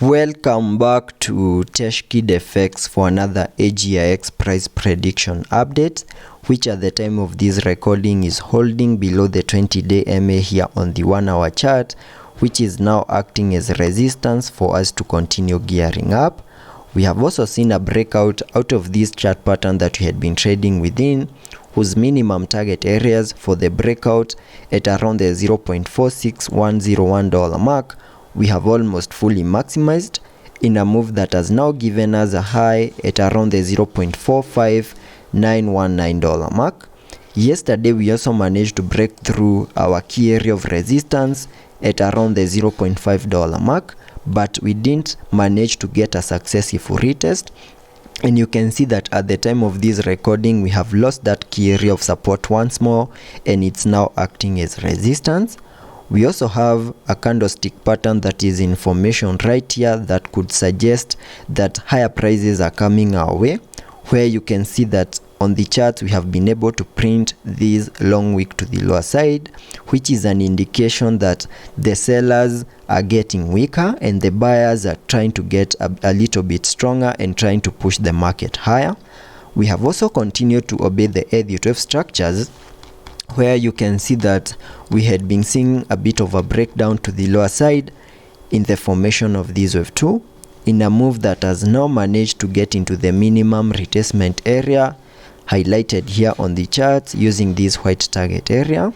Welcome back to TechKidFX for another AGIX price prediction update, which at the time of this recording is holding below the 20-day MA here on the 1-hour chart, which is now acting as resistance for us to continue gearing up. We have also seen a breakout out of this chart pattern that we had been trading within, whose minimum target areas for the breakout at around the $0.46101 mark we have almost fully maximized in a move that has now given us a high at around the $0.45919 mark. Yesterday we also managed to break through our key area of resistance at around the $0.5 mark, but we didn't manage to get a successful retest, and you can see that at the time of this recording we have lost that key area of support once more, and it's now acting as resistance. We also have a candlestick pattern that is in formation right here that could suggest that higher prices are coming our way, where you can see that on the chart we have been able to print this long wick to the lower side, which is an indication that the sellers are getting weaker and the buyers are trying to get a little bit stronger and trying to push the market higher. We have also continued to obey the Elliot structures, where you can see that we had been seeing a bit of a breakdown to the lower side in the formation of this wave 2 in a move that has now managed to get into the minimum retracement area highlighted here on the chart using this white target area,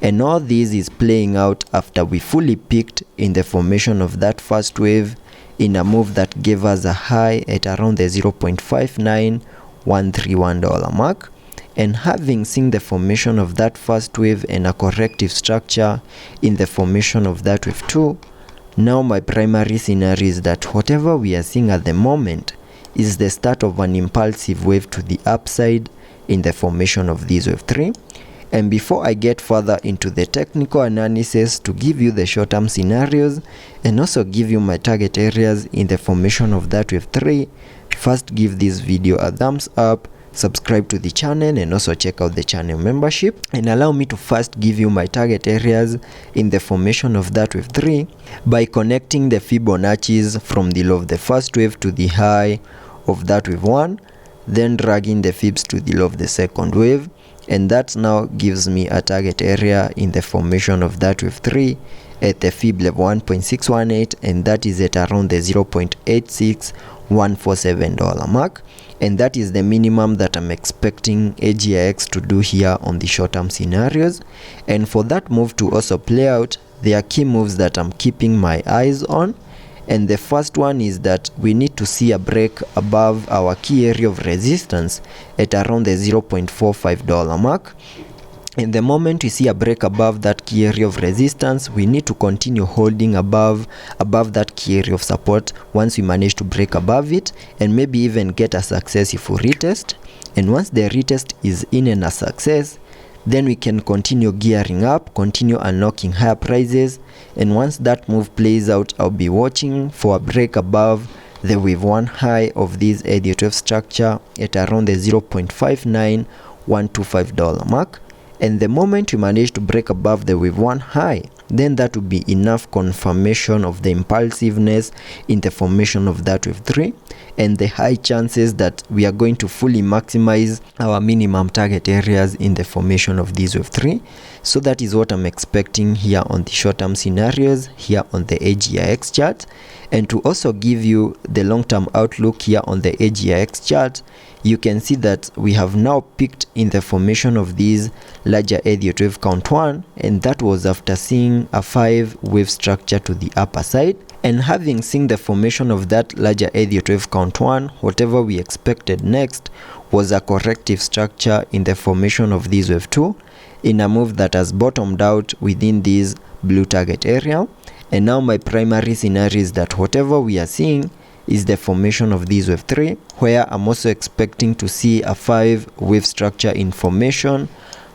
and all this is playing out after we fully peaked in the formation of that first wave in a move that gave us a high at around the $0.59131 mark. And having seen the formation of that first wave and a corrective structure in the formation of that wave 2, now my primary scenario is that whatever we are seeing at the moment is the start of an impulsive wave to the upside in the formation of this wave 3. And before I get further into the technical analysis to give you the short-term scenarios and also give you my target areas in the formation of that wave 3, first give this video a thumbs up, subscribe to the channel, and also check out the channel membership, and allow me to first give you my target areas in the formation of that wave 3 by connecting the Fibonacci's from the low of the first wave to the high of that wave 1, then dragging the fibs to the low of the second wave, and that now gives me a target area in the formation of that wave 3 at the fib level 1.618, and that is at around the $0.86147 mark, and that is the minimum that I'm expecting AGIX to do here on the short-term scenarios. And for that move to also play out, there are key moves that I'm keeping my eyes on, and the first one is that we need to see a break above our key area of resistance at around the $0.45 mark. And the moment we see a break above that key area of resistance, we need to continue holding above that key area of support once we manage to break above it, and maybe even get a successful retest. And once the retest is in and a success, then we can continue gearing up, continue unlocking higher prices. And once that move plays out, I'll be watching for a break above the wave 1 high of this Elliot structure at around the $0.59125 mark. And the moment we manage to break above the wave 1 high, then that will be enough confirmation of the impulsiveness in the formation of that wave 3, and the high chances that we are going to fully maximize our minimum target areas in the formation of this wave 3. So that is what I'm expecting here on the short-term scenarios here on the AGIX chart. And to also give you the long-term outlook here on the AGIX chart, you can see that we have now peaked in the formation of this larger Elliott wave count 1, and that was after seeing a 5-wave structure to the upper side. And having seen the formation of that larger Elliott wave count 1, whatever we expected next was a corrective structure in the formation of this wave 2 in a move that has bottomed out within this blue target area. And now my primary scenario is that whatever we are seeing is the formation of this wave 3, where I'm also expecting to see a 5-wave structure in formation,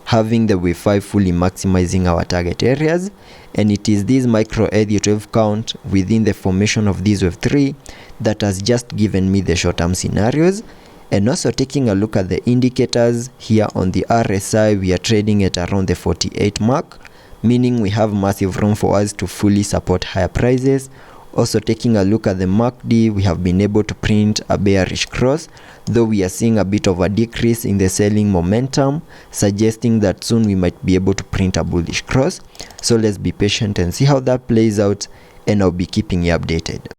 having the wave 5 fully maximizing our target areas. And it is this micro Elliott wave count within the formation of this wave 3 that has just given me the short-term scenarios. And also taking a look at the indicators here on the RSI, we are trading at around the 48 mark, meaning we have massive room for us to fully support higher prices Also taking a look at the MACD, we have been able to print a bearish cross, though we are seeing a bit of a decrease in the selling momentum, suggesting that soon we might be able to print a bullish cross. So let's be patient and see how that plays out, and I'll be keeping you updated.